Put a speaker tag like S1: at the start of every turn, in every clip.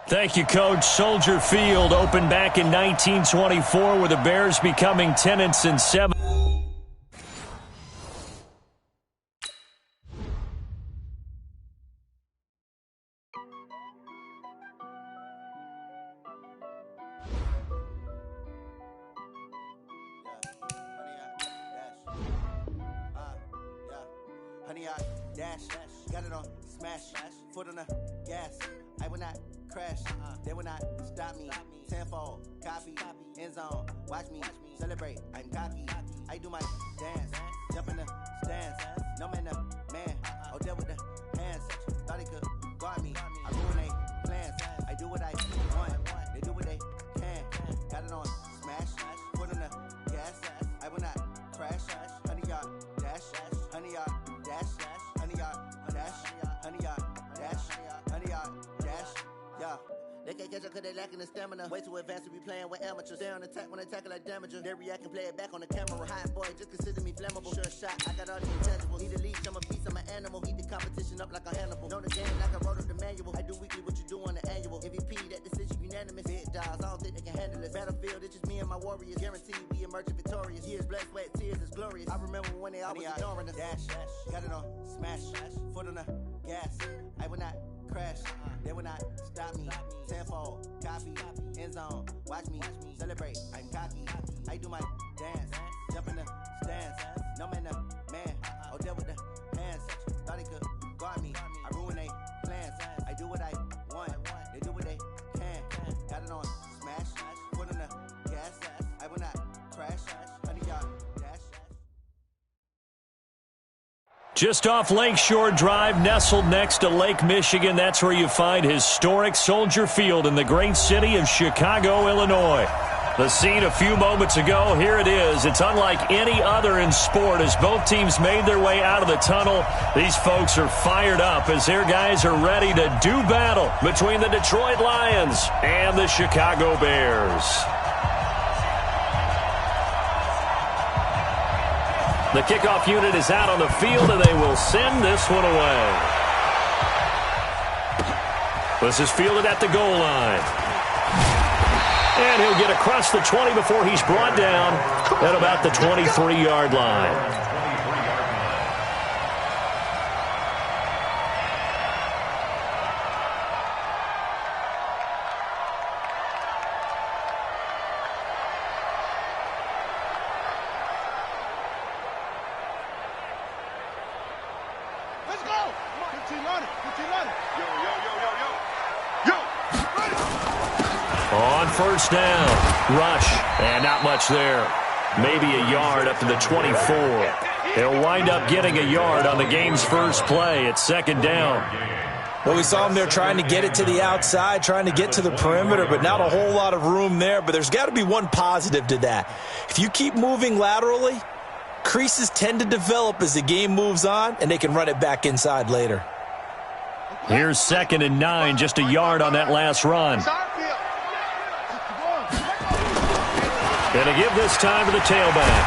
S1: Thank you, Coach. Soldier Field opened back in 1924 with the Bears becoming tenants in 7.
S2: Got it on smash, foot on the gas. I will not crash, they will not stop me. Tenfold, copy, end zone, watch me celebrate. I'm cocky, I do my dance, jump in the stands. No man, man, oh there with the hands. Thought he could guard me, I ruin they plans. I do what I want, they do what they can. Got it on smash, foot on the gas. I will not crash, 100-yard dash, 100-yard dash. 100-yard dash, 100-yard dash, 100-yard dash, yeah. They can't catch up cause they lacking the stamina. Way too advanced to be playing with amateurs. Stay on attack when they tackle like damager. They react and play it back on the camera. Hot boy, just consider me flammable. Sure shot, I got all the intangibles. Need a leash, I'm a beast, I'm an animal. Eat the competition up like a Hannibal. Know the game like I wrote up the manual. I do weekly what you do on the annual. MVP, that decision unanimous. Big dogs, I don't think they can handle it. Battlefield, it's just me and my warriors. Guaranteed we emerge victorious. Years, blood, sweat, tears is glorious. I remember when they always ignoring us. Dash, got it on smash, foot on the gas. I will not crash, they will not stop me. Tenfold, copy, end zone, watch me celebrate. I'm cocky, I do my dance, jump in the stands. No man, man, oh there with the hands. Thought he could guard me, I ruin they plans. I do what I want, they do what they can. Got it on smash, foot on the gas. I will not crash, 100-yard dash.
S1: Just off Lakeshore Drive, nestled next to Lake Michigan, that's where you find historic Soldier Field in the great city of Chicago, Illinois. The scene a few moments ago, here it is. It's unlike any other in sport as both teams made their way out of the tunnel. These folks are fired up as their guys are ready to do battle between the Detroit Lions and the Chicago Bears. The kickoff unit is out on the field, and they will send this one away. This is fielded at the goal line. And he'll get across the 20 before he's brought down at about the 23-yard line. On first down, rush, and not much there. Maybe a yard up to the 24. They'll wind up getting a yard on the game's first play at second down.
S3: Well, we saw them there trying to get it to the outside, trying to get to the perimeter, but not a whole lot of room there. But there's got to be one positive to that. If you keep moving laterally, creases tend to develop as the game moves on, and they can run it back inside later.
S1: Here's 2nd and 9, just a yard on that last run. And to give this time to the tailback.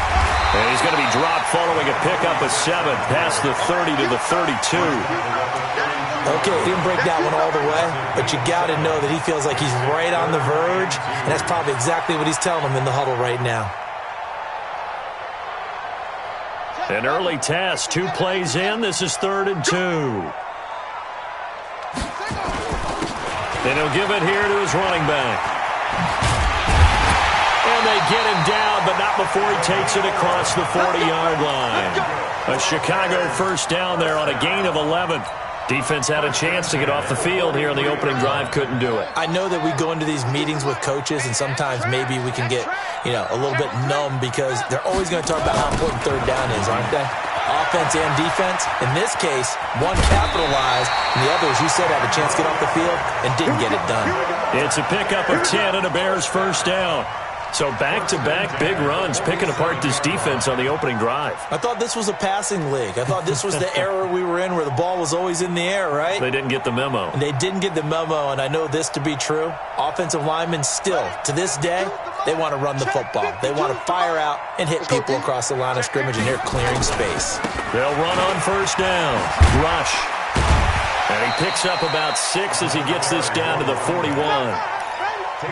S1: And he's going to be dropped following a pickup of 7 past the 30 to the 32.
S3: Okay, didn't break that one all the way, but you got to know that he feels like he's right on the verge, and that's probably exactly what he's telling him in the huddle right now.
S1: An early test, 2 plays in. This is 3rd and 2. And he'll give it here to his running back. And they get him down, but not before he takes it across the 40-yard line. A Chicago first down there on a gain of 11. Defense had a chance to get off the field here on the opening drive, couldn't do it.
S3: I know that we go into these meetings with coaches, and sometimes maybe we can get, a little bit numb because they're always going to talk about how important third down is, aren't they? Offense and defense. In this case, one capitalized, and the other, as you said, had a chance to get off the field and didn't get it done.
S1: It's a pickup of 10 and a Bears first down. So back-to-back big runs, picking apart this defense on the opening drive.
S3: I thought this was a passing league. I thought this was the era we were in where the ball was always in the air, right?
S1: They didn't get the memo.
S3: And they didn't get the memo, and I know this to be true. Offensive linemen still, to this day, they want to run the football. They want to fire out and hit people across the line of scrimmage, and they're clearing space.
S1: They'll run on first down. Rush. And he picks up about 6 as he gets this down to the 41.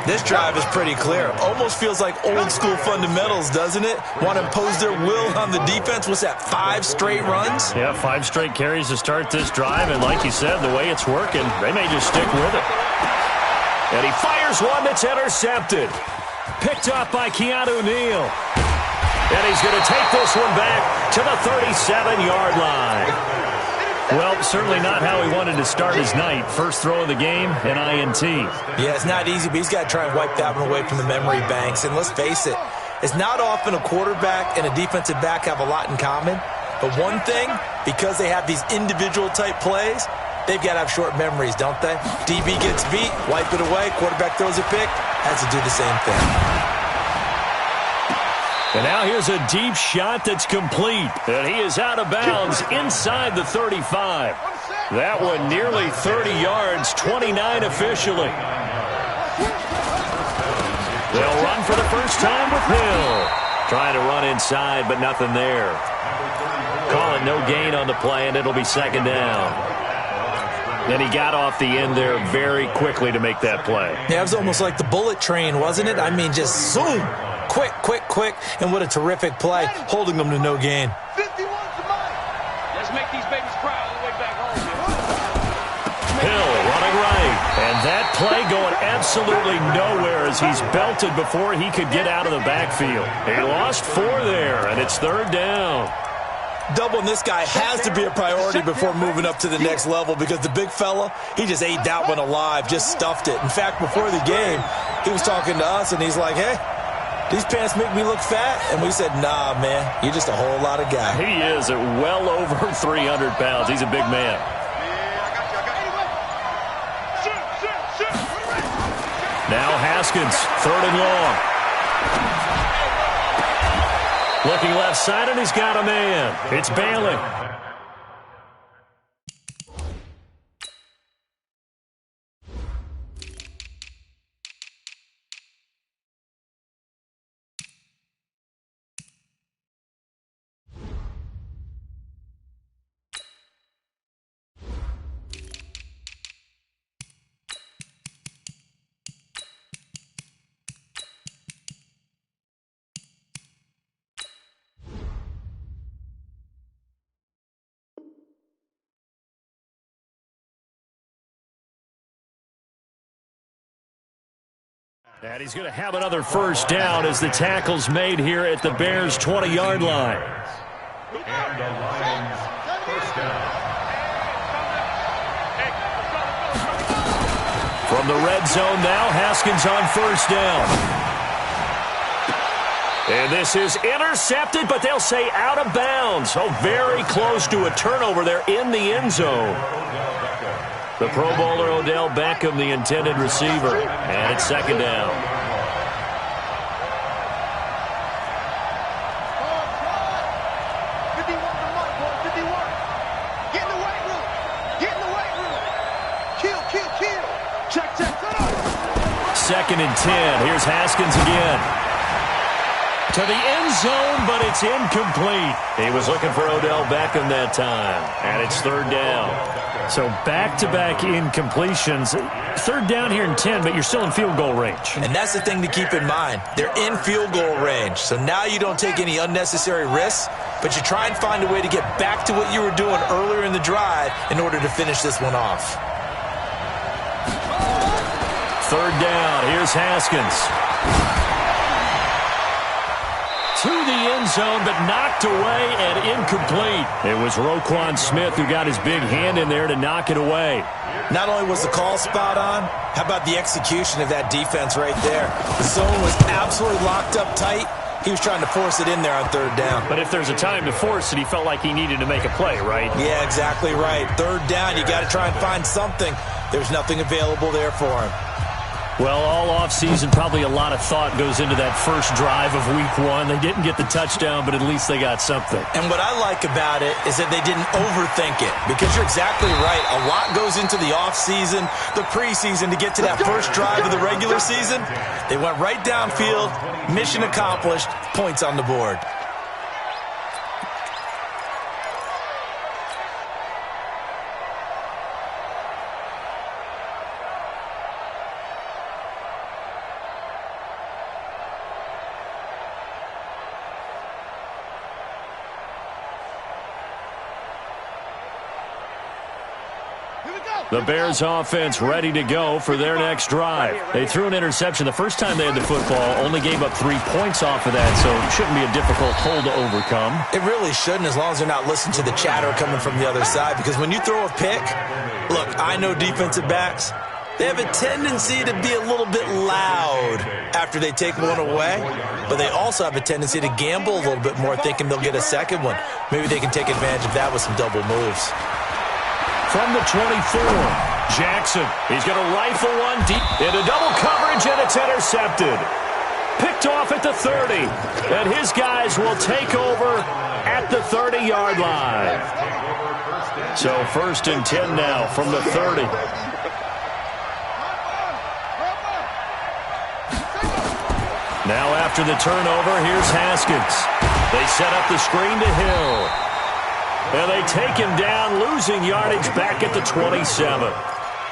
S3: This drive is pretty clear. Almost feels like old school fundamentals, doesn't it? Want to impose their will on the defense. What's that, 5 straight runs?
S1: Yeah, 5 straight carries to start this drive. And like you said, the way it's working, they may just stick with it. And he fires one that's intercepted. Picked up by Keanu Neal. And he's going to take this one back to the 37-yard line. Well, certainly not how he wanted to start his night. First throw of the game, an INT.
S3: Yeah, it's not easy, but he's got to try and wipe that one away from the memory banks. And let's face it, it's not often a quarterback and a defensive back have a lot in common. But one thing, because they have these individual type plays, they've got to have short memories, don't they? DB gets beat, wipe it away, quarterback throws a pick, has to do the same thing.
S1: And now here's a deep shot that's complete. And he is out of bounds inside the 35. That one nearly 30 yards, 29 officially. They'll run for the first time with Hill. Trying to run inside, but nothing there. Call it no gain on the play, and it'll be second down. Then he got off the end there very quickly to make that play.
S3: Yeah, it was almost like the bullet train, wasn't it? I mean, just zoom. Quick, quick, quick. And what a terrific play, holding them to no gain.
S4: 51's the money. Let's make these babies cry all the way back home.
S1: Hill running right. And that play going absolutely nowhere as he's belted before he could get out of the backfield. He lost 4 there, and it's third down.
S3: Doubling this guy has to be a priority before moving up to the next level because the big fella, he just ate that one alive, just stuffed it. In fact, before the game, he was talking to us, and he's like, hey, these pants make me look fat. And we said, nah, man, you're just a whole lot of guy.
S1: He is at well over 300 pounds. He's a big man. Now Haskins, 3rd and long. Looking left side, and he's got a man. It's Bailey. And he's going to have another first down as the tackle's made here at the Bears' 20-yard line.
S5: And the Lions, first down.
S1: From the red zone now, Haskins on first down. And this is intercepted, but they'll say out of bounds. Oh, very close to a turnover there in the end zone. The Pro Bowler Odell Beckham, the intended receiver. And it's second down. Second and 10. Here's Haskins again. To the end zone, but it's incomplete. He was looking for Odell Beckham that time. And it's third down. So back-to-back incompletions. Third down here in 10, but you're still in field goal range.
S3: And that's the thing to keep in mind. They're in field goal range. So now you don't take any unnecessary risks, but you try and find a way to get back to what you were doing earlier in the drive in order to finish this one off.
S1: Third down. Here's Haskins. To the end zone, but knocked away and incomplete. It was Roquan Smith who got his big hand in there to knock it away.
S3: Not only was the call spot on, how about the execution of that defense right there? The zone was absolutely locked up tight. He was trying to force it in there on third down.
S1: But if there's a time to force it, he felt like he needed to make a play, right?
S3: Yeah, exactly right. Third down, you got to try and find something. There's nothing available there for him.
S1: Well, all offseason, probably a lot of thought goes into that first drive of week 1. They didn't get the touchdown, but at least they got something.
S3: And what I like about it is that they didn't overthink it, because you're exactly right. A lot goes into the offseason, the preseason to get to that first drive of the regular season. They went right downfield, mission accomplished, points on the board.
S1: The Bears offense ready to go for their next drive. They threw an interception the first time they had the football, only gave up 3 points off of that, so it shouldn't be a difficult hole to overcome.
S3: It really shouldn't, as long as they're not listening to the chatter coming from the other side, because when you throw a pick, look, I know defensive backs, they have a tendency to be a little bit loud after they take one away, but they also have a tendency to gamble a little bit more, thinking they'll get a second one. Maybe they can take advantage of that with some double moves.
S1: From the 24, Jackson. He's going to rifle one deep into double coverage, and it's intercepted. Picked off at the 30, and his guys will take over at the 30-yard line. So 1st and 10 now from the 30. Now after the turnover, here's Haskins. They set up the screen to Hill. And they take him down, losing yardage back at the 27.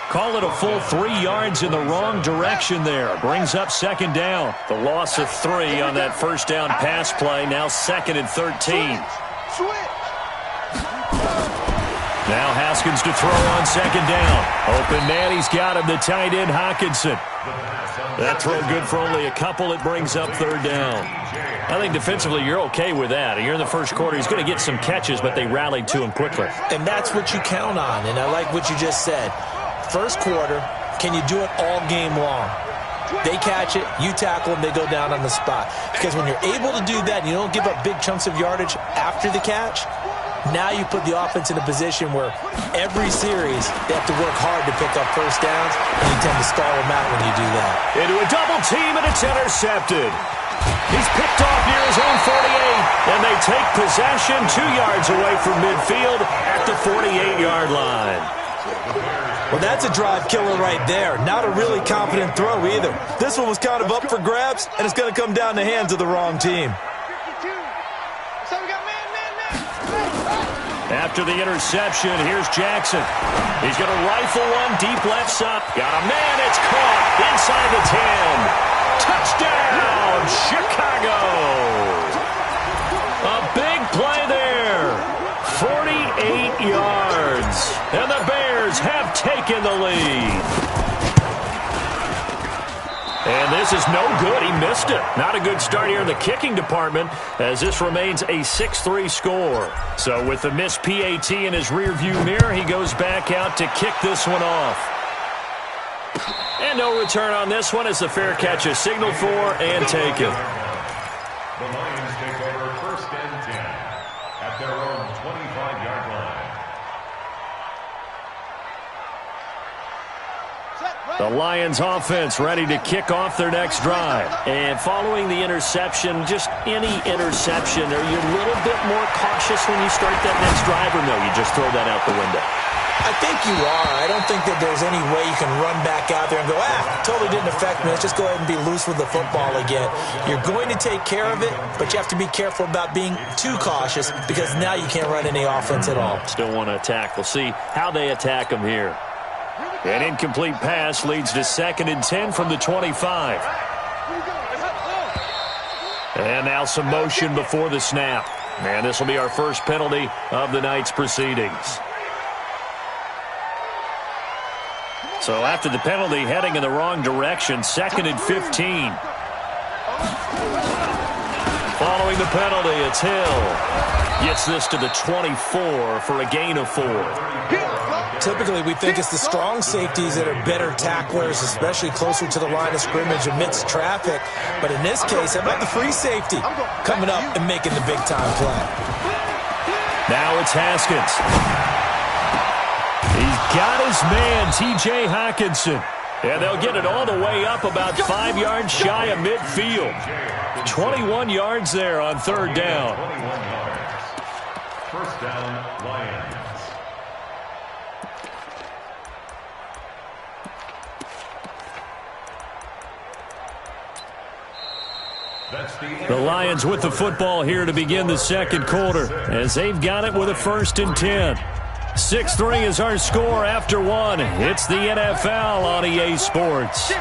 S1: Call it a full 3 yards in the wrong direction there. Brings up 2nd down. The loss of 3 on that 1st down pass play. Now 2nd and 13. Now Haskins to throw on 2nd down. Open man, he's got him, the tight end Hockenson. That throw good for only a couple. It brings up 3rd down. I think defensively you're okay with that. You're in the first quarter. He's going to get some catches, but they rallied to him quickly.
S3: And that's what you count on, and I like what you just said. First quarter, can you do it all game long? They catch it, you tackle them, they go down on the spot. Because when you're able to do that and you don't give up big chunks of yardage after the catch, now you put the offense in a position where every series they have to work hard to pick up 1st downs, and you tend to stall them out when you do that.
S1: Into a double team, and it's intercepted. He's picked off near his own 48, and they take possession 2 yards away from midfield at the 48-yard line.
S3: Well, that's a drive killer right there. Not a really confident throw either. This one was kind of up for grabs, and it's going to come down the hands of the wrong team.
S1: After the interception, here's Jackson. He's going to rifle one deep left side. Got a man, it's caught inside the 10. Touchdown, Chicago. A big play there. 48 yards. And the Bears have taken the lead. And this is no good. He missed it. Not a good start here in the kicking department, as this remains a 6-3 score. So with the missed PAT in his rearview mirror, he goes back out to kick this one off. And no return on this one as the fair catch is signaled for and taken.
S5: The Lions take over 1st and 10 at their own 25-yard line.
S1: The Lions offense ready to kick off their next drive. And following the interception, just any interception, are you a little bit more cautious when you start that next drive, or no, you just throw that out the window?
S3: I think you are. I don't think that there's any way you can run back out there and go, totally didn't affect me. Let's just go ahead and be loose with the football again. You're going to take care of it, but you have to be careful about being too cautious, because now you can't run any offense at all.
S1: Still want to attack. We'll see how they attack them here. An incomplete pass leads to 2nd and 10 from the 25. And now some motion before the snap. And this will be our first penalty of the night's proceedings. So after the penalty, heading in the wrong direction, 2nd and 15. Following the penalty, it's Hill. Gets this to the 24 for a gain of 4.
S3: Typically, we think it's the strong safeties that are better tacklers, especially closer to the line of scrimmage amidst traffic. But in this case, how about the free safety coming up and making the big-time play?
S1: Now it's Haskins. He's got his man, T.J. Hockenson. And they'll get it all the way up about 5 yards shy of midfield. 21 yards there on 3rd down.
S5: 21 yards. 1st down, Lions.
S1: The Lions with the football here to begin the 2nd quarter, as they've got it with a 1st and 10. 6-3 is our score after 1. It's the NFL on EA Sports.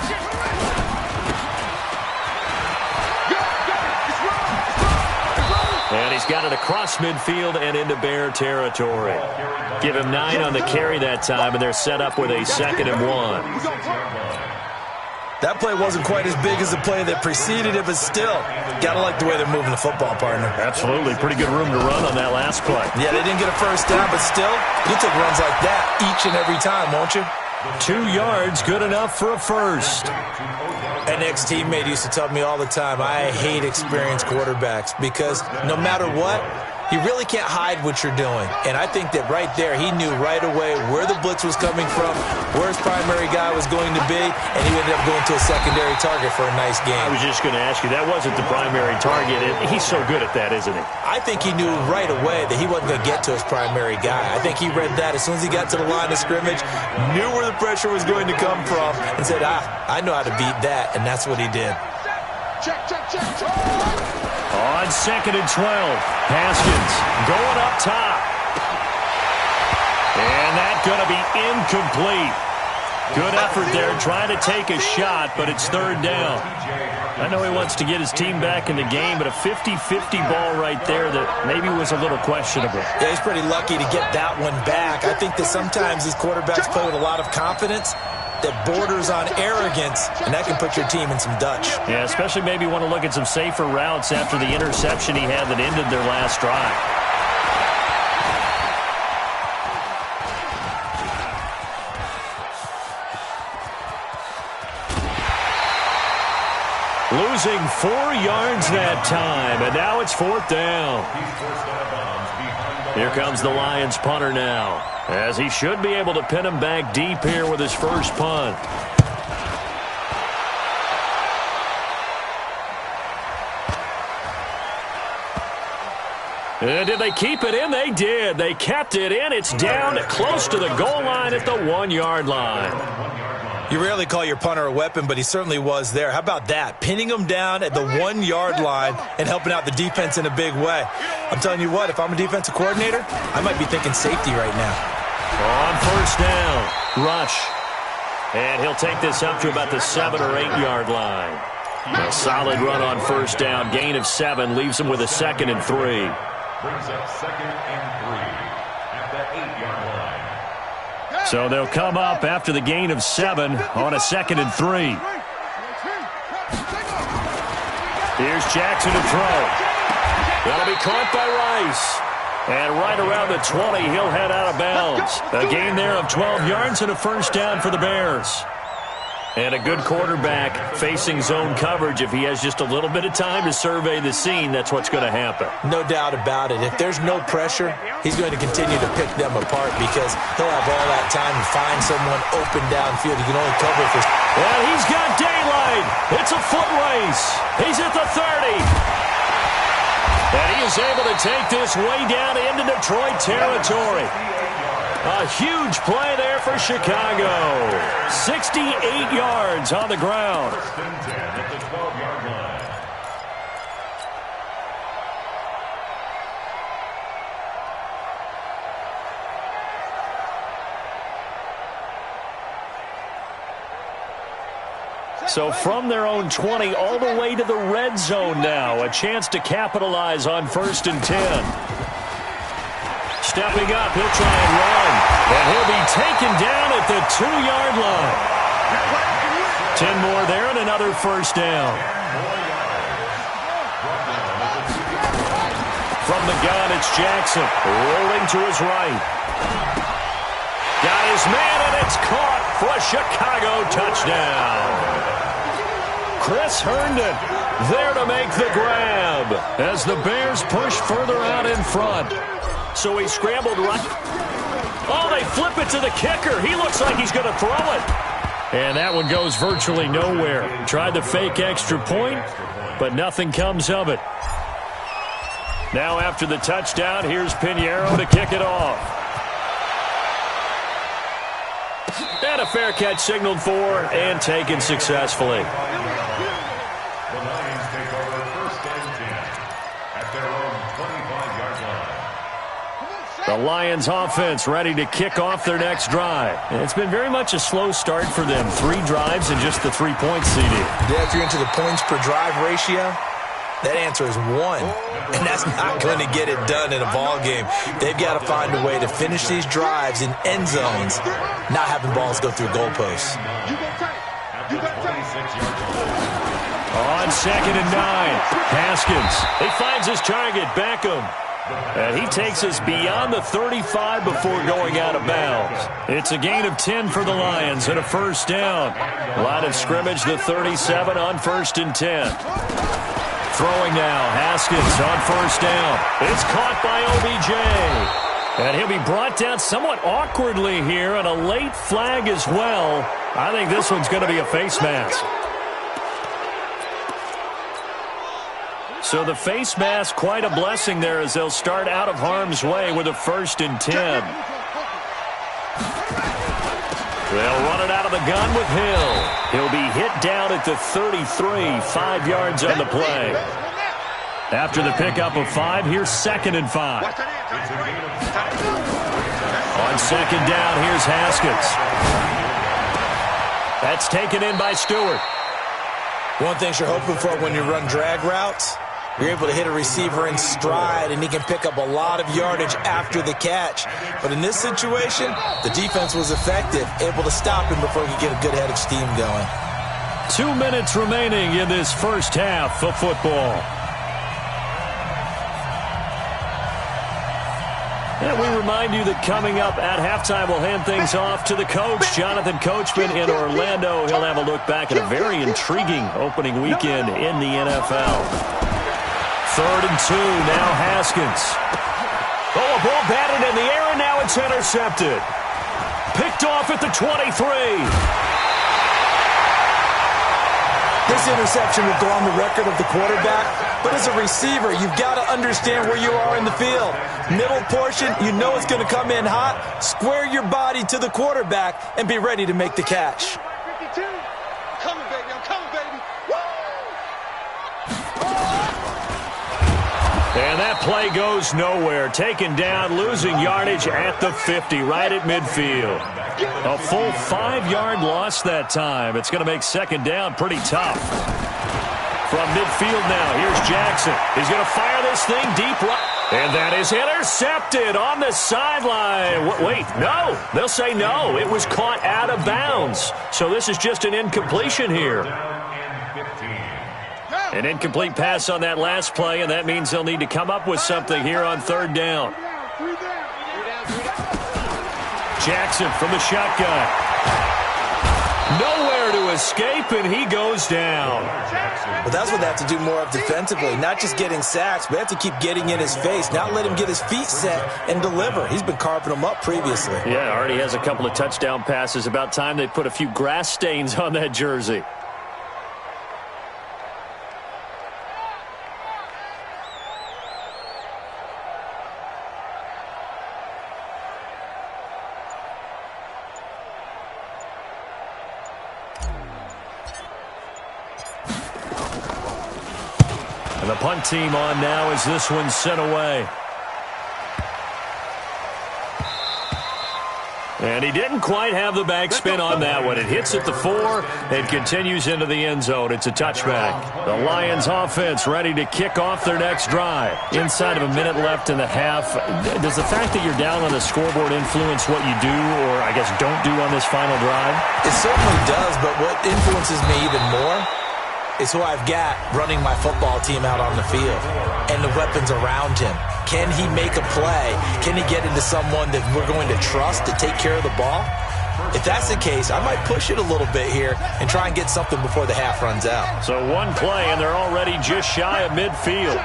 S1: And he's got it across midfield and into Bear territory. Give him 9 on the carry that time, and they're set up with a 2nd and 1.
S3: That play wasn't quite as big as the play that preceded it, but still, got to like the way they're moving the football, partner.
S1: Absolutely. Pretty good room to run on that last play.
S3: Yeah, they didn't get a first down, but still, you'll take runs like that each and every time, won't you?
S1: 2 yards, good enough for a first.
S3: An ex-teammate used to tell me all the time, I hate experienced quarterbacks because no matter what, you really can't hide what you're doing. And I think that right there, he knew right away where the blitz was coming from, where his primary guy was going to be, and he ended up going to a secondary target for a nice game.
S1: I was just going to ask you, that wasn't the primary target. He's so good at that, isn't he?
S3: I think he knew right away that he wasn't going to get to his primary guy. I think he read that as soon as he got to the line of scrimmage, knew where the pressure was going to come from, and said, I know how to beat that, and that's what he did.
S4: Check.
S1: On 2nd and 12, Haskins going up top. And that's going to be incomplete. Good effort there trying to take a shot, but it's 3rd down. I know he wants to get his team back in the game, but a 50-50 ball right there that maybe was a little questionable.
S3: Yeah, he's pretty lucky to get that one back. I think that sometimes these quarterbacks play with a lot of confidence that borders on arrogance, and that can put your team in some Dutch.
S1: Yeah, especially maybe want to look at some safer routes after the interception he had that ended their last drive. Losing 4 yards that time, and now it's 4th down. Here comes the Lions punter now, as he should be able to pin him back deep here with his first punt. And did they keep it in? They did. They kept it in. It's down close to the goal line at the 1-yard line.
S3: You rarely call your punter a weapon, but he certainly was there. How about that? Pinning him down at the 1-yard line and helping out the defense in a big way. I'm telling you what, if I'm a defensive coordinator, I might be thinking safety right now.
S1: On 1st down, rush. And he'll take this up to about the 7- or 8-yard line. A solid run on 1st down. Gain of 7 leaves him with a 2nd and 3.
S5: Brings up 2nd and 3 at the 8-yard line.
S1: So they'll come up after the gain of 7 on a 2nd and 3. Here's Jackson to throw. That'll be caught by Rice. And right around the 20, he'll head out of bounds. A gain there of 12 yards and a 1st down for the Bears. And a good quarterback facing zone coverage. If he has just a little bit of time to survey the scene, that's what's going to happen.
S3: No doubt about it. If there's no pressure, he's going to continue to pick them apart because he'll have all that time to find someone open downfield. He can only cover for...
S1: And he's got daylight. It's a foot race. He's at the 30. And he is able to take this way down into Detroit territory. A huge play there for Chicago. 68 yards on the ground.
S5: 1st and 10 at the 12-yard line.
S1: So from their own 20 all the way to the red zone now. A chance to capitalize on 1st and 10. Stepping up, he'll try and run. And he'll be taken down at the 2-yard line. 10 more there and another 1st down. From the gun, it's Jackson. Rolling to his right. Got his man, and it's caught for a Chicago touchdown. Chris Herndon there to make the grab as the Bears push further out in front. So he scrambled right. Oh, they flip it to the kicker. He looks like he's going to throw it. And that one goes virtually nowhere. Tried the fake extra point, but nothing comes of it. Now after the touchdown, here's Pinheiro to kick it off. And a fair catch signaled for and taken successfully.
S5: The Lions take over 1st and 10 at their own 25-yard line.
S1: The Lions offense ready to kick off their next drive. And it's been very much a slow start for them. 3 drives and just the 3 points, CD.
S3: Yeah, if you're into the points per drive ratio, That answer is 1. And that's not going to get it done in a ball game. They've got to find a way to finish these drives in end zones, not having balls go through goalposts.
S1: On 2nd and 9, Haskins. He finds his target, Beckham. And he takes us beyond the 35 before going out of bounds. It's a gain of 10 for the Lions and a first down. Line of scrimmage, the 37 on 1st and 10. Throwing now, Haskins on first down. It's caught by OBJ. And he'll be brought down somewhat awkwardly here, and a late flag as well. I think this one's going to be a face mask. So the face mask, quite a blessing there as they'll start out of harm's way with a 1st and 10. They'll run it out of the gun with Hill. He'll be hit down at the 33, 5 yards on the play. After the pickup of 5, here's 2nd and 5. On 2nd down, here's Haskins. That's taken in by Stewart.
S3: One thing you're hoping for when you run drag routes, you're able to hit a receiver in stride, and he can pick up a lot of yardage after the catch. But in this situation, the defense was effective, able to stop him before he could get a good head of steam going.
S1: 2 minutes remaining in this first half of football. And we remind you that coming up at halftime, we'll hand things off to the coach, Jonathan Coachman in Orlando. He'll have a look back at a very intriguing opening weekend in the NFL. 3rd and 2, now Haskins. Oh, a ball batted in the air, and now it's intercepted. Picked off at the 23.
S3: This interception will go on the record of the quarterback, but as a receiver, you've got to understand where you are in the field. Middle portion, you know it's going to come in hot. Square your body to the quarterback and be ready to make the catch.
S4: Coming, baby. I'm coming, baby. Woo!
S1: And that play goes nowhere. Taken down, losing yardage at the 50, right at midfield. A full 5-yard loss that time. It's going to make 2nd down pretty tough. From midfield now, here's Jackson. He's going to fire this thing deep right. And that is intercepted on the sideline. Wait, no. They'll say no. It was caught out of bounds. So this is just an incompletion here. An incomplete pass on that last play, and that means they'll need to come up with something here on 3rd down. Jackson from the shotgun. Nowhere to escape, and he goes down.
S3: Well, that's what they have to do more of defensively. Not just getting sacks, but they have to keep getting in his face. Not let him get his feet set and deliver. He's been carving them up previously.
S1: Yeah, already has a couple of touchdown passes. About time they put a few grass stains on that jersey. And the punt team on now as this one's sent away. And he didn't quite have the backspin on that one. It hits at the 4 and continues into the end zone. It's a touchback. The Lions offense ready to kick off their next drive. Inside of a minute left in the half, does the fact that you're down on the scoreboard influence what you do or, I guess, don't do on this final drive?
S3: It certainly does, but what influences me even more is who I've got running my football team out on the field and the weapons around him. Can he make a play? Can he get into someone that we're going to trust to take care of the ball? If that's the case, I might push it a little bit here and try and get something before the half runs out.
S1: So one play, and they're already just shy of midfield.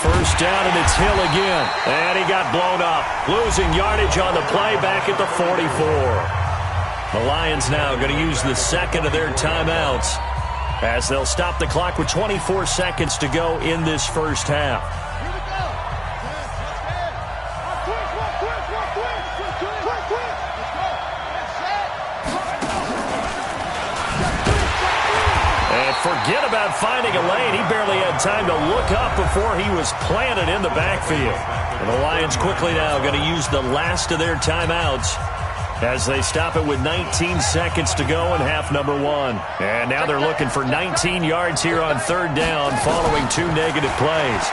S1: First down, and it's Hill again. And he got blown up. Losing yardage on the play back at the 44. The Lions now going to use the second of their timeouts as they'll stop the clock with 24 seconds to go in this first half. And forget about finding a lane. He barely had time to look up before he was planted in the backfield. And the Lions quickly now going to use the last of their timeouts as they stop it with 19 seconds to go in half number one. And now they're looking for 19 yards here on third down following 2 negative plays.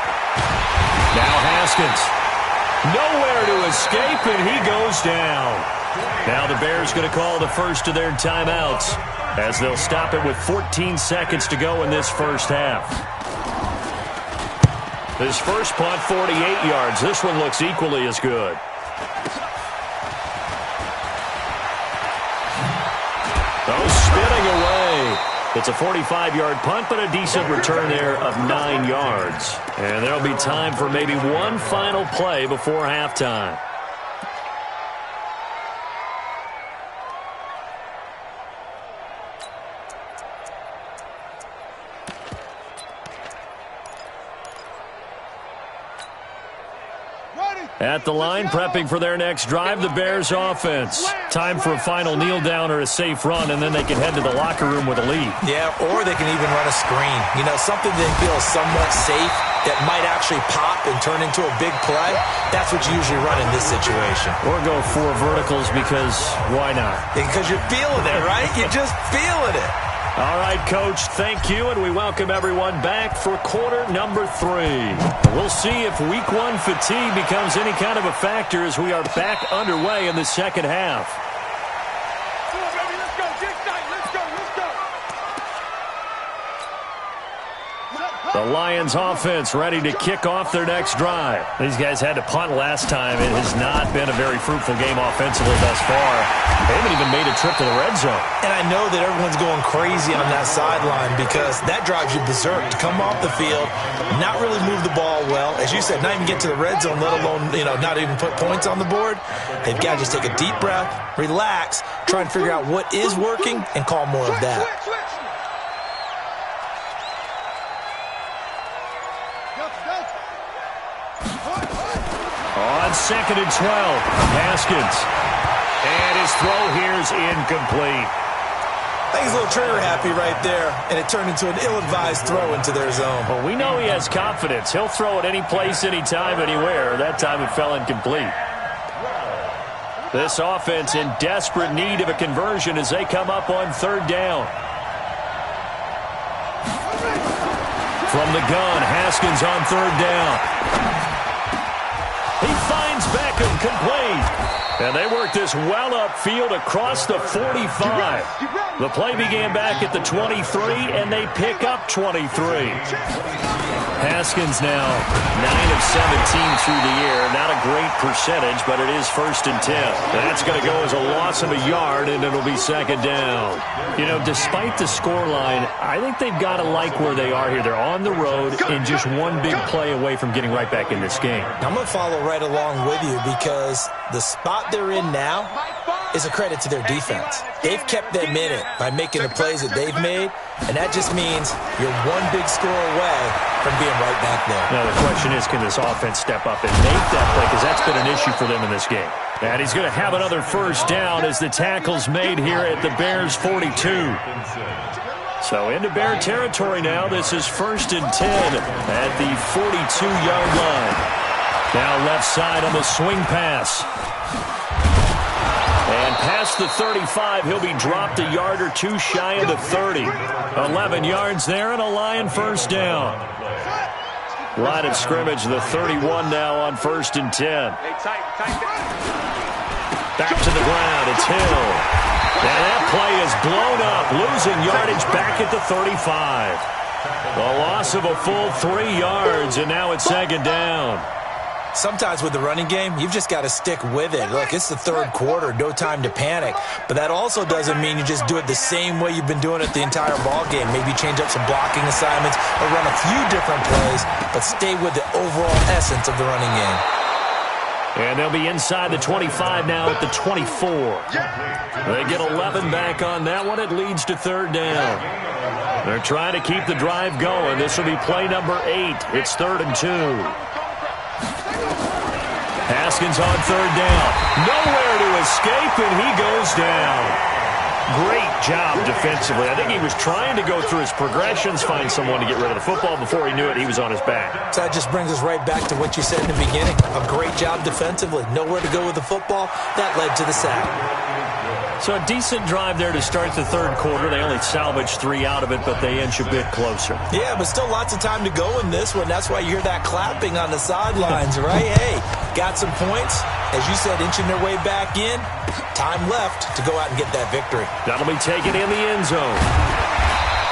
S1: Now Haskins. Nowhere to escape, and he goes down. Now the Bears going to call the first of their timeouts as they'll stop it with 14 seconds to go in this first half. This first punt, 48 yards. This one looks equally as good. Oh, spinning away. It's a 45-yard punt, but a decent return there of 9 yards. And there'll be time for maybe one final play before halftime. At the line, prepping for their next drive, the Bears offense. Time for a final kneel down or a safe run, and then they can head to the locker room with a lead.
S3: Yeah, or they can even run a screen. You know, something they feel somewhat safe that might actually pop and turn into a big play. That's what you usually run in this situation.
S1: Or go 4 verticals because why not?
S3: Because you're feeling it, right? You're just feeling it.
S1: All right, Coach, thank you, and we welcome everyone back for quarter number 3. We'll see if week 1 fatigue becomes any kind of a factor as we are back underway in the second half.
S4: Come on, baby, let's go. Get tight. Let's go.
S1: The Lions offense ready to kick off their next drive. These guys had to punt last time. It has not been a very fruitful game offensively thus far. They haven't even made a trip to the red zone.
S3: And I know that everyone's going crazy on that sideline because that drives you berserk to come off the field, not really move the ball well. As you said, not even get to the red zone, let alone, not even put points on the board. They've got to just take a deep breath, relax, try and figure out what is working, and call more of that.
S1: On 2nd and 12, Haskins. And his throw here is incomplete.
S3: I think he's a little trigger happy right there, and it turned into an ill-advised throw into their zone.
S1: Well, we know he has confidence. He'll throw it any place, anytime, anywhere. That time it fell incomplete. This offense in desperate need of a conversion as they come up on third down. From the gun, Haskins on third down. He finds Beckham complete. And they work this well upfield across the 45. The play began back at the 23, and they pick up 23. Haskins now 9 of 17 through the air. Not a great percentage, but it is 1st and 10. That's going to go as a loss of a yard, and it'll be 2nd down. Despite the scoreline, I think they've got to like where they are here. They're on the road and just one big play away from getting right back in this game.
S3: I'm going to follow right along with you because the spot they're in now is a credit to their defense. They've kept them in it by making the plays that they've made, and that just means you're one big score away from being right back there.
S1: Now the question is, can this offense step up and make that play, because that's been an issue for them in this game. And he's going to have another first down as the tackle's made here at the Bears' 42. So into Bear territory now. This is 1st and 10 at the 42-yard line. Now left side on the swing pass. And past the 35, he'll be dropped a yard or two shy of the 30. 11 yards there and a Lion first down. Line of scrimmage, the 31 now on 1st and 10. Back to the ground, it's Hill. And that play is blown up, losing yardage back at the 35. The loss of a full 3 yards, and now it's 2nd down.
S3: Sometimes with the running game, you've just got to stick with it. Look, it's the 3rd quarter, no time to panic. But that also doesn't mean you just do it the same way you've been doing it the entire ball game. Maybe change up some blocking assignments or run a few different plays, but stay with the overall essence of the running game.
S1: And they'll be inside the 25 now at the 24. They get 11 back on that one. It leads to 3rd down. They're trying to keep the drive going. This will be play number 8. It's 3rd and 2. Haskins on 3rd down. Nowhere to escape, and he goes down. Great job defensively. I think he was trying to go through his progressions, find someone to get rid of the football. Before he knew it, he was on his back.
S3: So that just brings us right back to what you said in the beginning. A great job defensively. Nowhere to go with the football. That led to the sack.
S1: So a decent drive there to start the third quarter. They only salvaged 3 out of it, but they inch a bit closer.
S3: Yeah, but still lots of time to go in this one. That's why you hear that clapping on the sidelines, right? Hey, got some points. As you said, inching their way back in. Time left to go out and get that victory.
S1: That'll be taken in the end zone.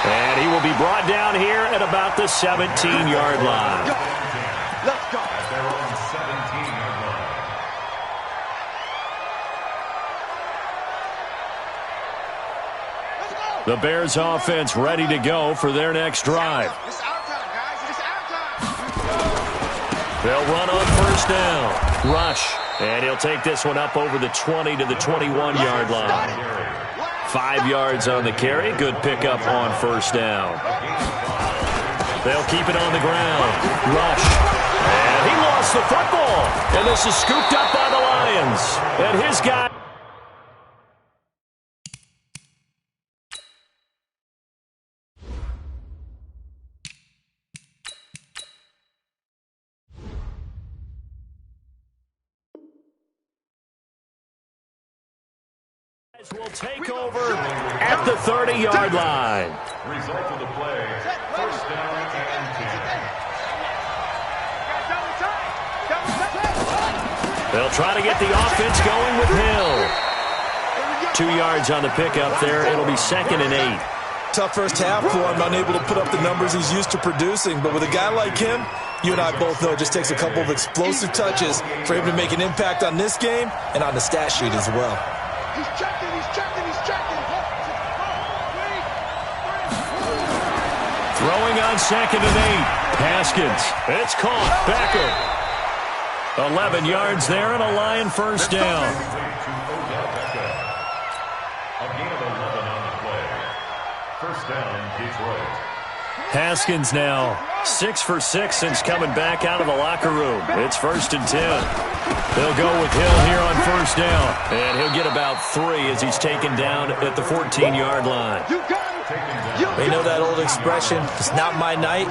S1: And he will be brought down here at about the 17-yard line.
S5: Let's go. At their own 17-yard line.
S1: The Bears offense ready to go for their next drive.
S4: It's our time, guys. It's our time.
S1: They'll run on first down. Rush. And he'll take this one up over the 20 to the 21-yard line. 5 yards on the carry. Good pickup on first down. They'll keep it on the ground. Rush. And he lost the football. And this is scooped up by the Lions. And his guy... will take over at the 30-yard line.
S5: Result of the play, first down and 10.
S1: They'll try to get the offense going with Hill. 2 yards on the pickup there. It'll be 2nd and 8.
S3: Tough first half for him, unable to put up the numbers he's used to producing. But with a guy like him, you and I both know it just takes a couple of explosive touches for him to make an impact on this game and on the stat sheet as well.
S4: He's checking, he's checking, he's checking.
S1: Throwing on 2nd and 8. Haskins. It's caught. Becker. 11 yards there and a Lion first down.
S5: A gain of 11 on the play. First down, Detroit.
S1: Haskins now 6 for 6 since coming back out of the locker room. It's 1st and 10. They'll go with Hill here on first down. And he'll get about 3 as he's taken down at the 14-yard line.
S3: You know that old expression, it's not my night?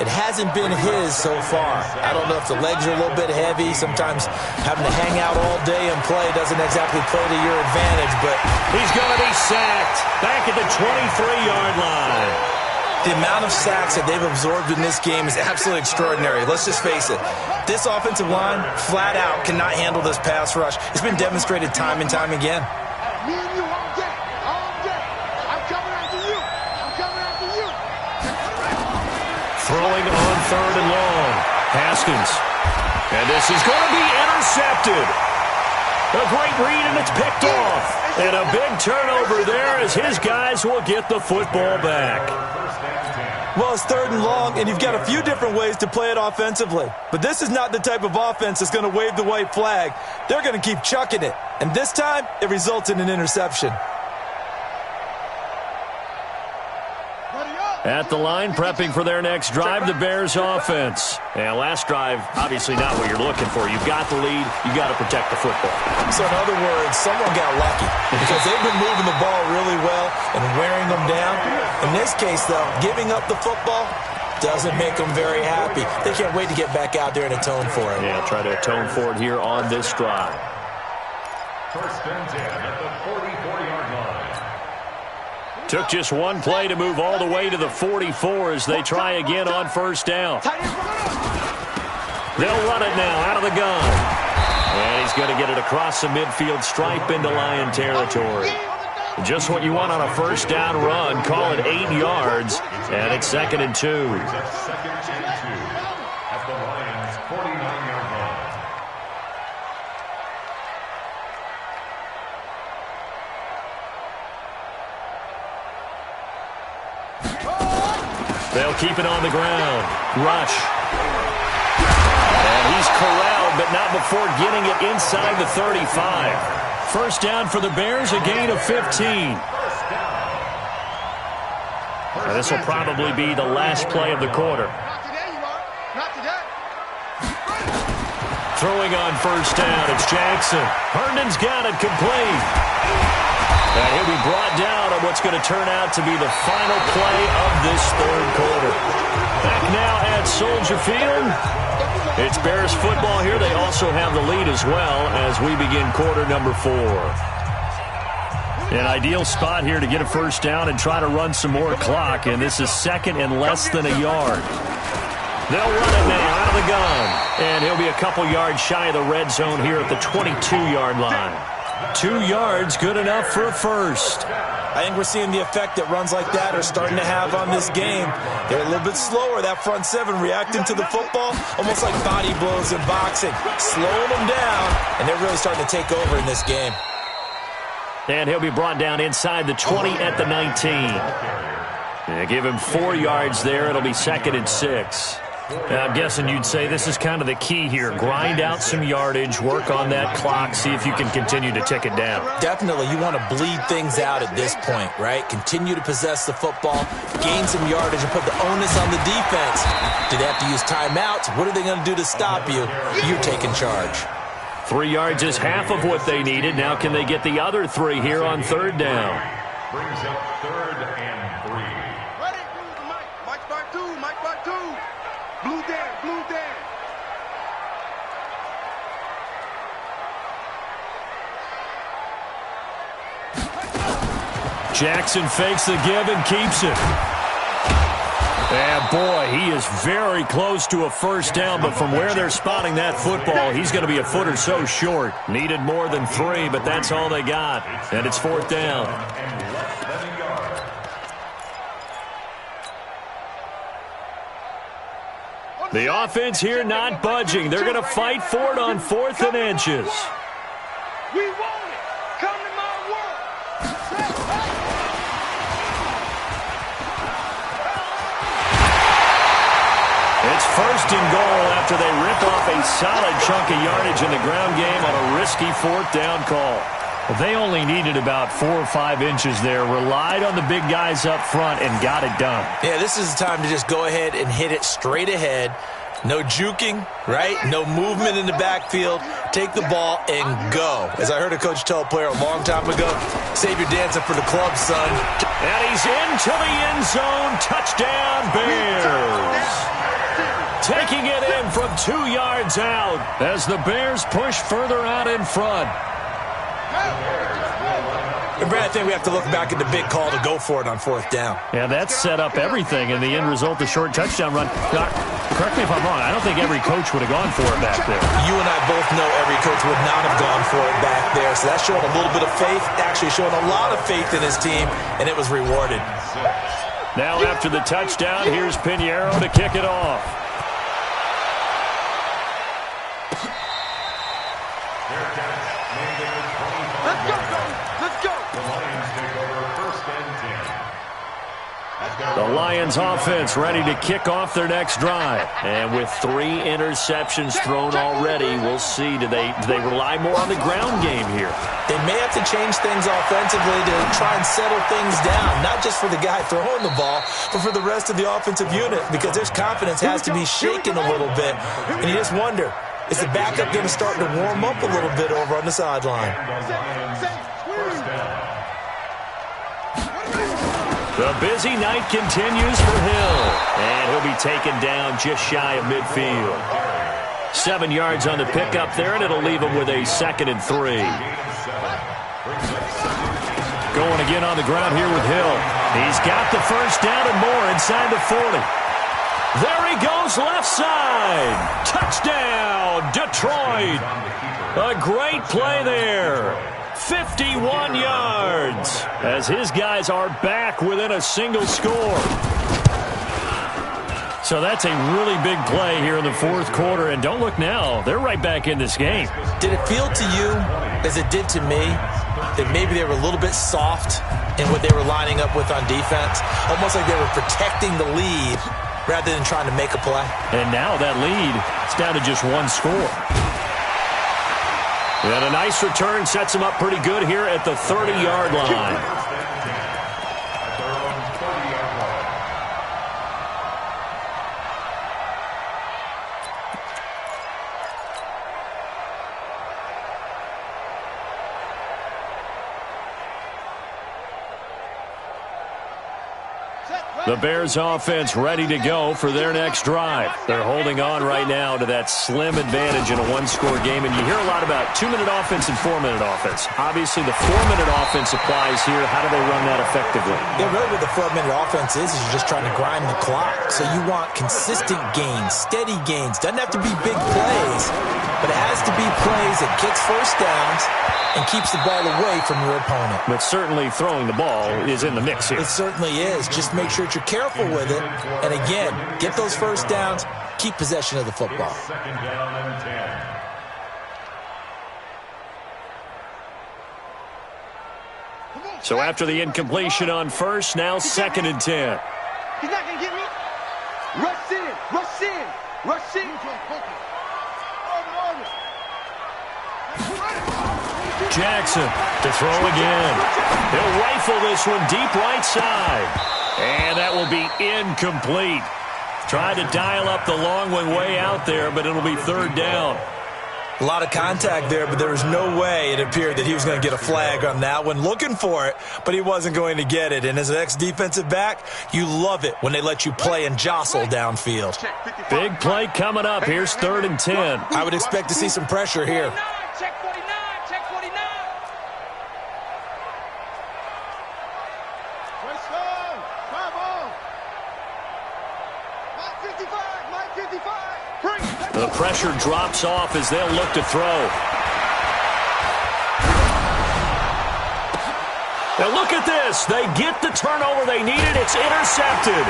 S3: It hasn't been his so far. I don't know if the legs are a little bit heavy. Sometimes having to hang out all day and play doesn't exactly play to your advantage, but
S1: he's going to be sacked back at the 23-yard line.
S3: The amount of sacks that they've absorbed in this game is absolutely extraordinary. Let's just face it. This offensive line, flat out, cannot handle this pass rush. It's been demonstrated time and time again.
S4: Me and you all day, all day. I'm coming after you. I'm coming after you.
S1: Throwing on 3rd and long. Haskins. And this is going to be intercepted. A great read, and it's picked off. And a big turnover there as his guys will get the football back.
S3: Well, it's 3rd and long, and you've got a few different ways to play it offensively. But this is not the type of offense that's going to wave the white flag. They're going to keep chucking it. And this time, it results in an interception.
S1: At the line, prepping for their next drive, the Bears offense. And last drive, obviously not what you're looking for. You've got the lead. You've got to protect the football.
S3: So in other words, someone got lucky because they've been moving the ball really well and wearing them down. In this case, though, giving up the football doesn't make them very happy. They can't wait to get back out there and atone for it.
S1: Yeah, try to atone for it here on this drive.
S5: First and 10 at the 44-yard line.
S1: Took just one play to move all the way to the 44 as they try again on first down. They'll run it now out of the gun. And he's going to get it across the midfield stripe into Lion territory. Just what you want on a first down run. Call it 8 yards. And it's 2nd and 2.
S5: Second and 2 at the Lions' 49-yard line.
S1: They'll keep it on the ground. Rush. And he's corralled, but not before getting it inside the 35. First down for the Bears, a gain of 15. Now, this will probably be the last play of the quarter.
S4: Not today, you are. Not today.
S1: Throwing on first down, it's Jackson. Herndon's got it complete. And he'll be brought down on what's going to turn out to be the final play of this third quarter. Back now at Soldier Field. It's Bears football here. They also have the lead as well as we begin quarter number 4. An ideal spot here to get a first down and try to run some more clock, and this is second and less than a yard. They'll run it now out of the gun, and he'll be a couple yards shy of the red zone here at the 22-yard line. 2 yards, good enough for a first.
S3: I think we're seeing the effect that runs like that are starting to have on this game. They're a little bit slower, that front seven, reacting to the football, almost like body blows in boxing, slowing them down, and they're really starting to take over in this game.
S1: And he'll be brought down inside the 20 at the 19. And give him 4 yards there. It'll be second and 6. Now, I'm guessing you'd say this is kind of the key here. Grind out some yardage, work on that clock, see if you can continue to tick it down.
S3: Definitely, you want to bleed things out at this point, right? Continue to possess the football, gain some yardage, and put the onus on the defense. Do they have to use timeouts? What are they going to do to stop you? You're taking charge.
S1: 3 yards is half of what they needed. Now can they get the other 3 here on third down?
S5: Brings up third and 3.
S4: Ready? Mike part 2. Mike part 2. Blue down. Blue down.
S1: Jackson fakes the give and keeps it. And boy, he is very close to a first down, but from where they're spotting that football, he's going to be a foot or so short. Needed more than 3, but that's all they got. And it's fourth down. The offense here not budging. They're going to fight for it on 4th and inches.
S4: We want it. Come to my world.
S1: It's first and goal after they rip off a solid chunk of yardage in the ground game on a risky fourth down call. Well, they only needed about 4 or 5 inches there, relied on the big guys up front, and got it done.
S3: Yeah, this is the time to just go ahead and hit it straight ahead. No juking, right? No movement in the backfield. Take the ball and go. As I heard a coach tell a player a long time ago, save your dancing for the club, son.
S1: And he's into the end zone. Touchdown, Bears. Taking it in from 2 yards out as the Bears push further out in front.
S3: And Brad, I think we have to look back at the big call to go for it on fourth down.
S1: Yeah, that set up everything, and the end result, the short touchdown run. Now, correct me if I'm wrong, I don't think every coach would have gone for it back there.
S3: You and I both know every coach would not have gone for it back there, so that's showing a little bit of faith, actually showing a lot of faith in his team, and it was rewarded.
S1: Now after the touchdown, here's Pinheiro to kick it off. The Lions offense ready to kick off their next drive. And with 3 interceptions thrown already, we'll see. Do they rely more on the ground game here?
S3: They may have to change things offensively to try and settle things down, not just for the guy throwing the ball, but for the rest of the offensive unit, because their confidence has to be shaken a little bit. And you just wonder, is the backup going to start to warm up a little bit over on the sideline?
S1: The busy night continues for Hill, and he'll be taken down just shy of midfield. 7 yards on the pickup there, and it'll leave him with a 2nd and 3. Going again on the ground here with Hill. He's got the first down and more inside the 40. There he goes, left side. Touchdown, Detroit. A great play there. 51 yards as his guys are back within a single score. So that's a really big play here in the fourth quarter. And don't look now, they're right back in this game.
S3: Did it feel to you, as it did to me, that maybe they were a little bit soft in what they were lining up with on defense? Almost like they were protecting the lead rather than trying to make a play.
S1: And now that lead is down to just 1 score. And a nice return sets him up pretty good here at the 30-yard line. The Bears offense ready to go for their next drive. They're holding on right now to that slim advantage in a one-score game. And you hear a lot about 2-minute offense and 4-minute offense. Obviously, the 4-minute offense applies here. How do they run that effectively?
S3: Yeah, really what the 4-minute offense is you're just trying to grind the clock. So you want consistent gains, steady gains. Doesn't have to be big plays, but it has to be plays that gets first downs and keeps the ball away from your opponent.
S1: But certainly throwing the ball is in the mix here.
S3: It certainly is. Just make sure that you're careful with it. And again, get those first downs, keep possession of the football.
S5: Second down and 10.
S1: So after the incompletion on first, now 2nd and 10.
S4: He's not going to get me. Rush in. Rush in. Rush in.
S1: Jackson to throw again. He'll rifle this one deep right side. And that will be incomplete. Tried to dial up the long one way out there, but it'll be 3rd down.
S3: A lot of contact there, but there was no way it appeared that he was going to get a flag on that one. Looking for it, but he wasn't going to get it. And as an ex-defensive back, you love it when they let you play and jostle downfield.
S1: Big play coming up. Here's 3rd and 10.
S3: I would expect to see some pressure here.
S4: Check 49. Check 49.
S1: The pressure drops off as they'll look to throw. Now look at this. They get the turnover they needed. It's intercepted.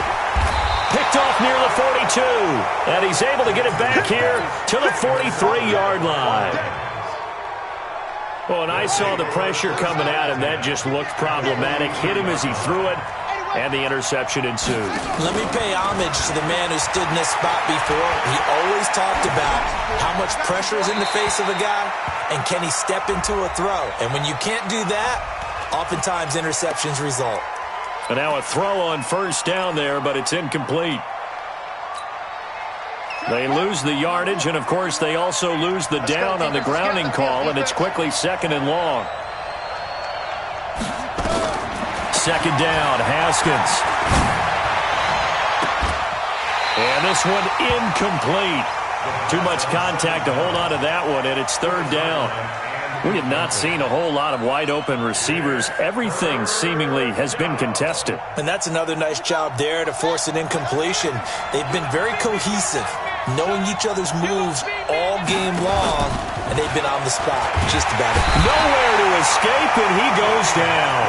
S1: Picked off near the 42. And he's able to get it back here to the 43-yard line. Oh, and I saw the pressure coming at him. That just looked problematic. Hit him as he threw it. And the interception ensued.
S3: Let me pay homage to the man who stood in this spot before. He always talked about how much pressure is in the face of a guy and can he step into a throw. And when you can't do that, oftentimes interceptions result.
S1: And now a throw on first down there, but it's incomplete. They lose the yardage, and, of course, they also lose the down on the grounding call, and it's quickly 2nd and long. 2nd down, Haskins. And this one incomplete. Too much contact to hold on to that one, and it's 3rd down. We have not seen a whole lot of wide-open receivers. Everything seemingly has been contested.
S3: And that's another nice job there to force an incompletion. They've been very cohesive, knowing each other's moves all game long, and they've been on the spot just about it.
S1: Nowhere to escape, and he goes down.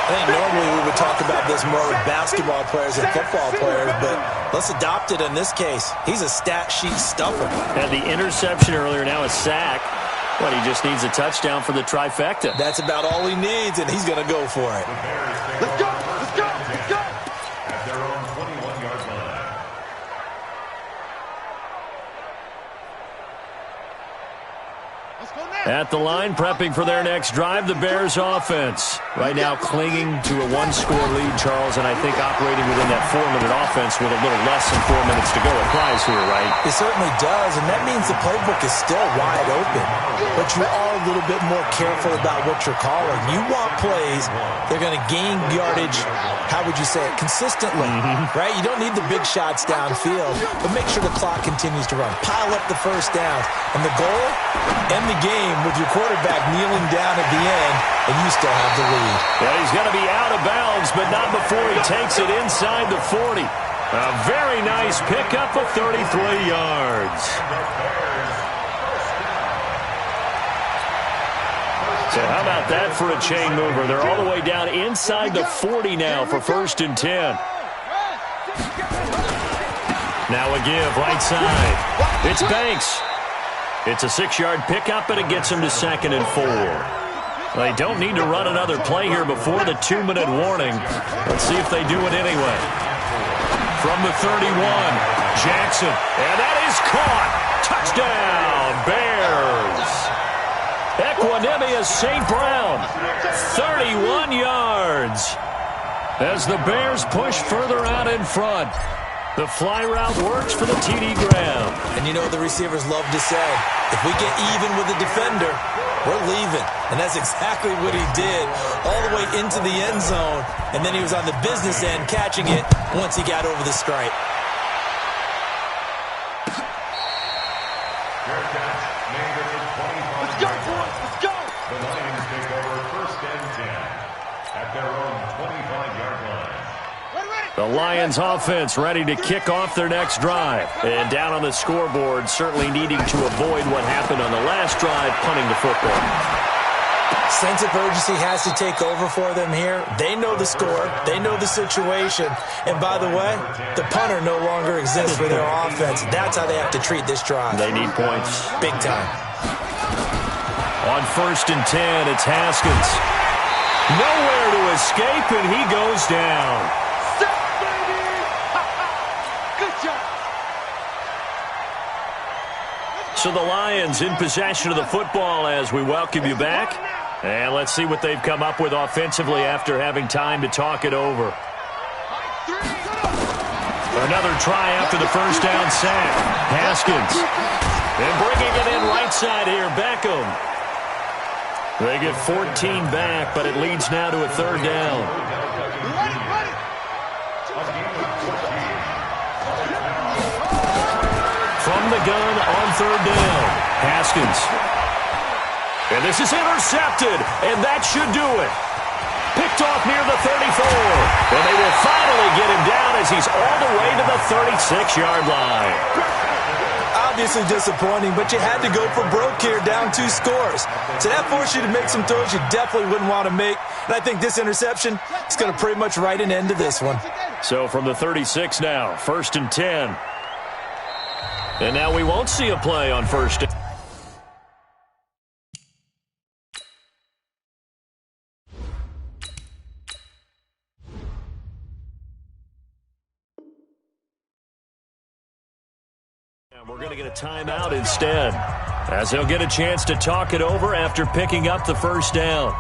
S3: I think normally we would talk about this more with basketball players than football players, but let's adopt it in this case. He's a stat sheet stuffer.
S1: And the interception earlier, now a sack. But he just needs a touchdown for the trifecta.
S3: That's about all he needs, and he's going to go for it.
S4: Let's go. Let's go. Let's go.
S5: At their own 21-yard line.
S1: At the line, prepping for their next drive, the Bears offense. Right now clinging to a one-score lead, Charles, and I think operating within that 4-minute offense with a little less than 4 minutes to go applies here, right?
S3: It certainly does, and that means the playbook is still wide open. But you are a little bit more careful about what you're calling. You want plays they're going to gain yardage, how would you say it, consistently, right? You don't need the big shots downfield, but make sure the clock continues to run. Pile up the first downs, and the goal, end the game with your quarterback kneeling down at the end, and you still have the lead.
S1: Well, he's going to be out of bounds, but not before he takes it inside the 40. A very nice pickup of 33 yards. So how about that for a chain mover? They're all the way down inside the 40 now for 1st and 10. Now a give, right side. It's Banks. It's a 6-yard pickup, and it gets him to 2nd and 4. They don't need to run another play here before the 2-minute warning. Let's see if they do it anyway. From the 31, Jackson, and that is caught. Touchdown, Bears. Equanimous St. Brown, 31 yards. As the Bears push further out in front. The fly route works for the TD Graham.
S3: And you know what the receivers love to say? If we get even with the defender, we're leaving. And that's exactly what he did, all the way into the end zone. And then he was on the business end catching it once he got over the stripe.
S4: Let's go, boys. Let's go.
S5: The Lions take over first and 10 at their own 25-yard line.
S1: The Lions offense ready to kick off their next drive. And down on the scoreboard, certainly needing to avoid what happened on the last drive, punting the football.
S3: Sense of urgency has to take over for them here. They know the score. They know the situation. And by the way, the punter no longer exists for their offense. That's how they have to treat this drive.
S1: They need points.
S3: Big time.
S1: On first and 10, it's Haskins. Nowhere to escape, and he goes down. So the Lions in possession of the football as we welcome you back. And let's see what they've come up with offensively after having time to talk it over. Another try after the first down sack. Haskins. And bringing it in right side here, Beckham. They get 14 back, but it leads now to a third down. From the gun on third down, Haskins. And this is intercepted, and that should do it. Picked off near the 34. And they will finally get him down as he's all the way to the 36-yard line.
S3: Obviously disappointing, but you had to go for broke here, down 2 scores. So that forced you to make some throws you definitely wouldn't want to make. And I think this interception is going to pretty much write an end to this one.
S1: So from the 36 now, first and 10. And now we won't see a play on first down. We're going to get a timeout instead, as they'll get a chance to talk it over after picking up the first down.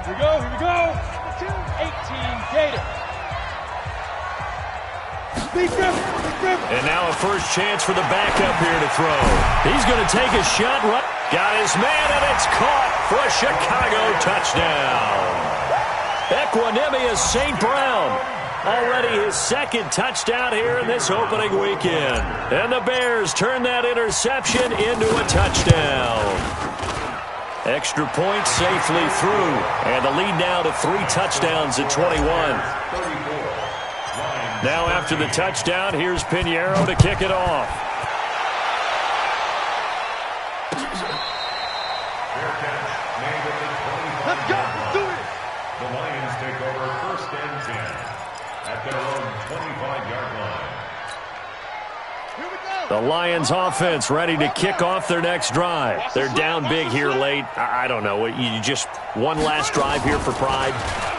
S4: Here we go. 18 Gator.
S1: And now a first chance for the backup here to throw. He's going to take a shot. Got his man, and it's caught for a Chicago touchdown. Equanimous St. Brown. Already his second touchdown here in this opening weekend. And the Bears turn that interception into a touchdown. Extra point safely through. And the lead now to 3 touchdowns at 21. Now after the touchdown, here's Pinheiro to kick it off.
S4: Let's go. Do it.
S5: The Lions take over first and 10 at their own 25-yard line.
S4: Here we go.
S1: The Lions offense ready to kick off their next drive. They're down big here late. I don't know. You just one last drive here for pride.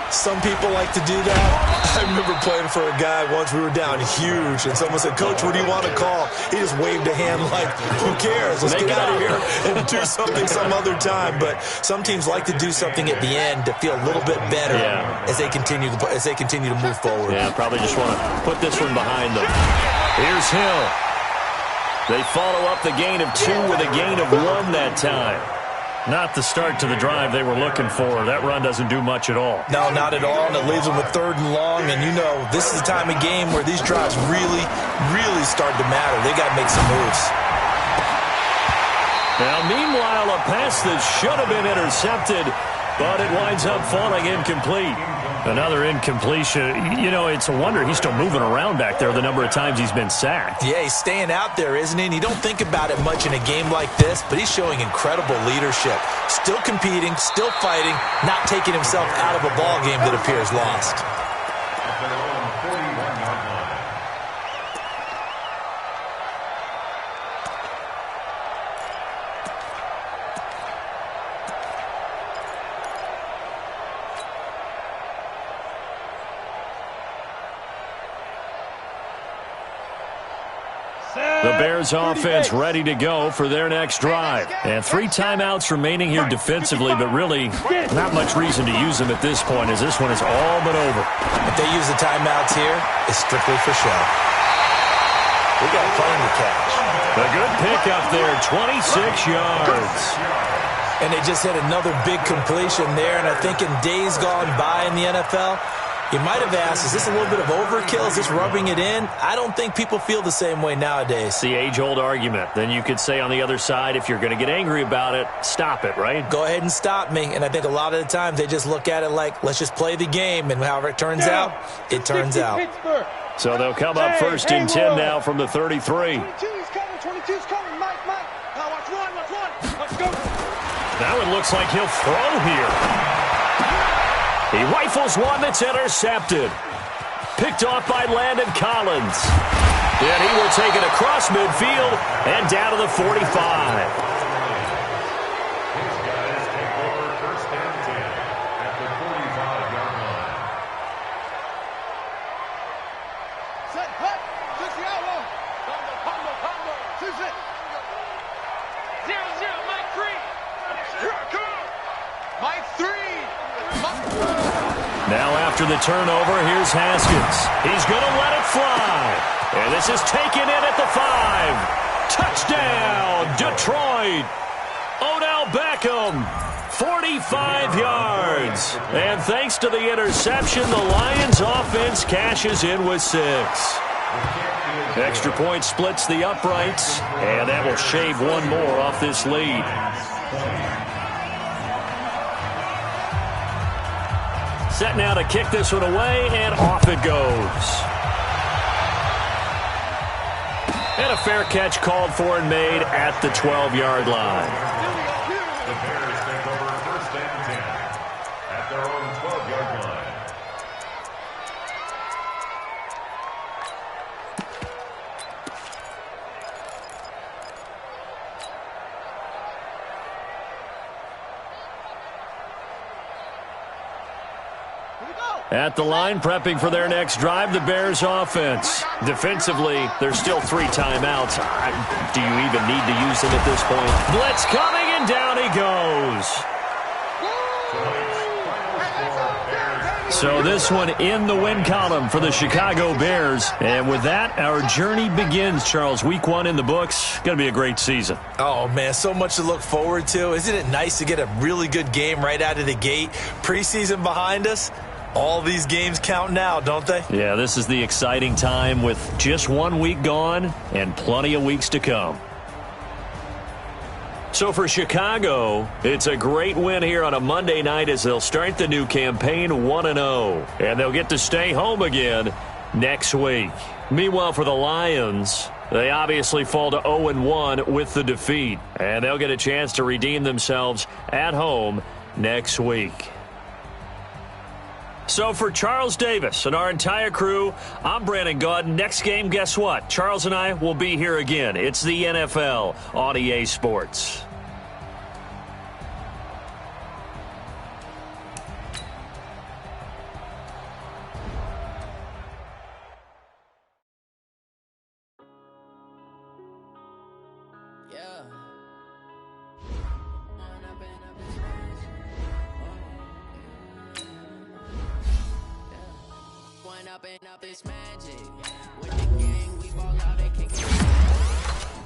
S3: Some people like to do that. I remember playing for a guy once. We were down huge, and someone said, "Coach, what do you want to call?" He just waved a hand like, "Who cares? Let's get out of here and do something some other time." But some teams like to do something at the end to feel a little bit better as they continue to move forward.
S1: Yeah, probably just want to put this one behind them. Here's Hill. They follow up the gain of 2 with a gain of 1 that time. Not the start to the drive they were looking for. That run doesn't do much at all.
S3: No, not at all, and it leaves them with 3rd and long. And you know, this is the time of game where these drives really, really start to matter. They got to make some moves.
S1: Now, meanwhile, a pass that should have been intercepted, but it winds up falling incomplete. Another incompletion. You know, it's a wonder he's still moving around back there the number of times he's been sacked.
S3: Yeah, he's staying out there, isn't he? And you don't think about it much in a game like this, but he's showing incredible leadership. Still competing, still fighting, not taking himself out of a ball game that appears lost.
S5: At their own 41-yard line.
S1: The Bears offense ready to go for their next drive. And 3 timeouts remaining here defensively, but really not much reason to use them at this point as this one is all but over.
S3: If they use the timeouts here, it's strictly for show. We got a plane to catch.
S1: A good pick up there, 26 yards.
S3: And they just had another big completion there. And I think in days gone by in the NFL, you might have asked, is this a little bit of overkill? Is this rubbing it in? I don't think people feel the same way nowadays.
S1: It's the age-old argument. Then you could say on the other side, if you're going to get angry about it, stop it, right?
S3: Go ahead and stop me. And I think a lot of the times they just look at it like, let's just play the game. And however it turns out, it turns out.
S1: So they'll come up first and 10 now from the 33.
S4: 22's coming, 22's coming, Mike. Watch one, let's go.
S1: Now it looks like he'll throw here. He rifles one that's intercepted. Picked off by Landon Collins. And he will take it across midfield and down to the 45.
S5: These guys take over first and 10 at the 45-yard line.
S4: Set, hut, 60 outlaw. Combo. 2-6. 0-0, Mike 3. Here I come. Mike 3.
S1: Now after the turnover, here's Haskins. He's going to let it fly. And this is taken in at the 5. Touchdown, Detroit. Odell Beckham, 45 yards. And thanks to the interception, the Lions offense cashes in with 6. Extra point splits the uprights, and that will shave one more off this lead. Set now to kick this one away, and off it goes. And a fair catch called for and made at the 12-yard line.
S5: The Bears take over first and 10 at their own 12-yard line.
S1: At the line, prepping for their next drive, the Bears offense. Defensively, there's still 3 timeouts. Do you even need to use them at this point? Blitz coming, and down he goes. So this one in the win column for the Chicago Bears. And with that, our journey begins, Charles. Week 1 in the books. Going to be a great season.
S3: Oh, man, so much to look forward to. Isn't it nice to get a really good game right out of the gate? Preseason behind us. All these games count now, don't they?
S1: Yeah, this is the exciting time with just 1 week gone and plenty of weeks to come. So for Chicago, it's a great win here on a Monday night as they'll start the new campaign 1-0. And they'll get to stay home again next week. Meanwhile, for the Lions, they obviously fall to 0-1 with the defeat. And they'll get a chance to redeem themselves at home next week. So for Charles Davis and our entire crew, I'm Brandon Gaudin. Next game, guess what? Charles and I will be here again. It's the NFL on EA Sports.
S6: Up this magic with the gang, we ball out and kick it.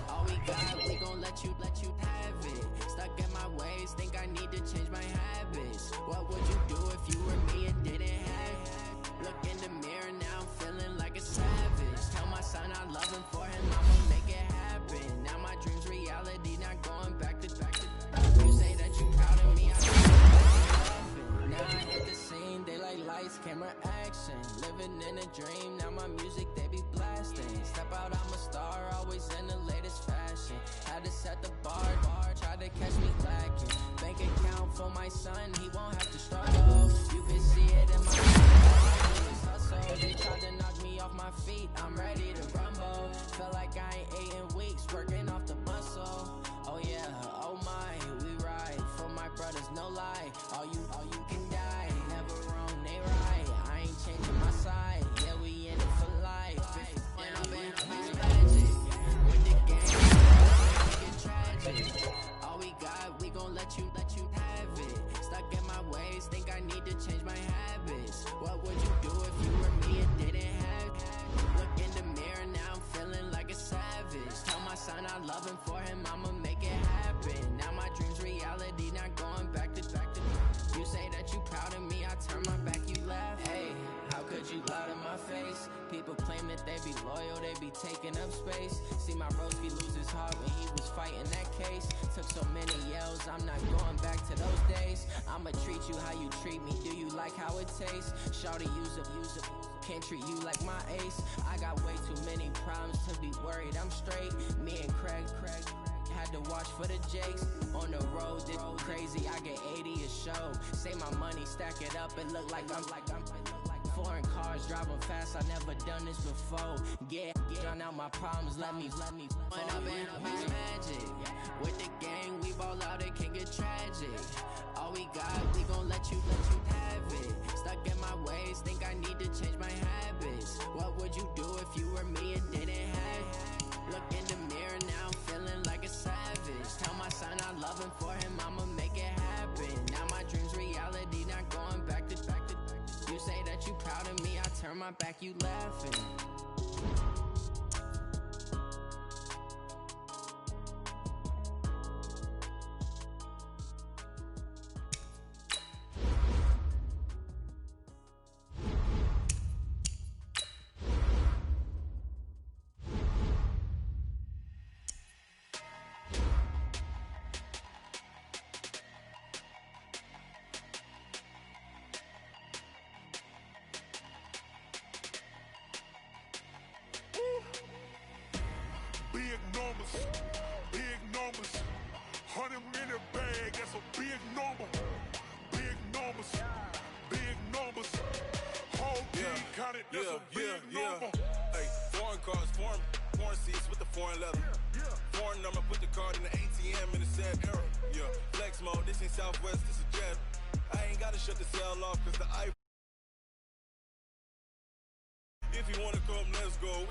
S6: All we got, we gon' let you have it. Stuck in my ways, think I need to change my habits. What would you do if you were me and didn't have it? Look in the mirror now, I'm feeling like a savage. Tell my son I love him, for him I'ma make it happen. Now my dreams reality, not going back to back. You say that you proud of me, I feel like now I hit the scene, they like lights, camera, action. Living in a dream, now my music they be blasting. Step out, I'm a star, always in the latest fashion. Had to set the bar, try to catch me lacking. Bank account for my son, he won't have to struggle. You can see it in my hustle. They tried to knock me off my feet, I'm ready to rumble. Feel like I ain't ate in weeks, working off the muscle. Oh yeah, oh my, we ride for my brothers, no lie. All you can die, never wrong, they right. I ain't changing my side, yeah, we in loving for him, I'ma make it happen. Now my dreams reality, not going back to. You say that you proud of me, I turn my back, you laugh. Hey, how could you lie to my face? People claim that they be loyal, they be taking up space. See my Rosby lose his heart when he was fighting that case. Took so many yells, I'm not going back to those days. I'ma treat you how you treat me, do you like how it tastes? Shawty, use up, can't treat you like my ace. I got way too many problems to be worried, I'm straight. Me and Craig had to watch for the Jakes. On the road, it's crazy, I get 80 a show. Say my money, stack it up, it look like I'm foreign cars, driving fast, I never done this before. Yeah, drown out my problems, let me When up in this magic, with the gang, we ball out, it can get tragic. All we got, we gon' let you have it. Stuck in my ways, think I need to change my habits. What would you do if you were me and didn't have it? Look in the mirror now, I'm feeling like a savage. Tell my son I love him, for him I'ma make it happen. Now my dreams reality, not going back to. You say that you proud of me, I turn my back, you laughing.
S7: Big numbers, 100 in the bag, that's a big number. Big numbers, whole team counted, that's a big number.
S8: Hey, foreign cars, foreign seats with the foreign leather. Foreign number, put the card in the ATM in the sad era. Yeah, flex mode, this ain't Southwest, this is Jet. I ain't gotta shut the cell off, cause the If you wanna come, let's go.